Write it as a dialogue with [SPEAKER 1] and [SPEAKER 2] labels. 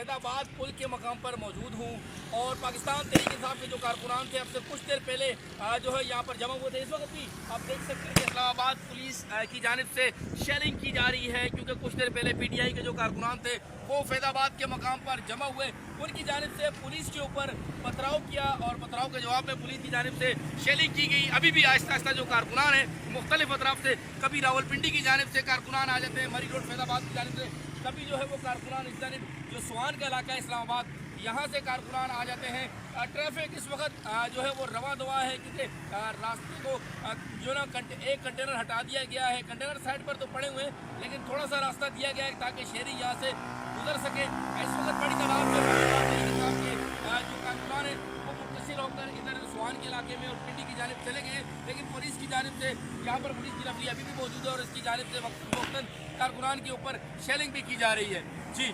[SPEAKER 1] फैदाबाद पुल के मकाम पर मौजूद हूँ और पाकिस्तान तहरीक इंसाफ के जो कारकुनान थे अब से कुछ देर पहले जो है यहाँ पर जमा हुए थे। इस वक्त भी आप देख सकते हैं कि इस्लामाबाद पुलिस की जानिब से शेलिंग की जा रही है, क्योंकि कुछ देर पहले PTI के जो कारकुनान थे वो फैदाबाद के मकाम पर जमा हुए, उनकी जानिब से पुलिस के ऊपर पथराव किया और पथराव के जवाब में पुलिस की जानिब से शेलिंग की गई। अभी भी आहिस्ता आहिस्ता जो कारकुनान है मुख्तलिफ अतराफ से, कभी रावलपिंडी की जानिब से कारकुनान आ जाते हैं, मरी रोड फैदाबाद की जानिब से, कभी जो है वो कारकुनान इस जानिब जो सुहान का इलाका है इस्लामाबाद, यहाँ से कारकुनान आ जाते हैं। ट्रैफिक इस वक्त जो है वो रवा दवा है, क्योंकि रास्ते को जो ना एक कंटेनर हटा दिया गया है। कंटेनर साइड पर तो पड़े हुए हैं, लेकिन थोड़ा सा रास्ता दिया गया है ताकि शहरी यहाँ से गुजर सके। इस वक्त बड़ी तादाद में जो कारकुनान है वो मुंतशिर होकर इधर सुहान के इलाके में और पिंडी की जानिब चले गए, लेकिन पुलिस की जानिब से यहाँ पर पुलिस की नफरी अभी भी मौजूद है और इसकी जानिब से वक्तन कारकुनान के ऊपर शेलिंग भी की जा रही है। जी।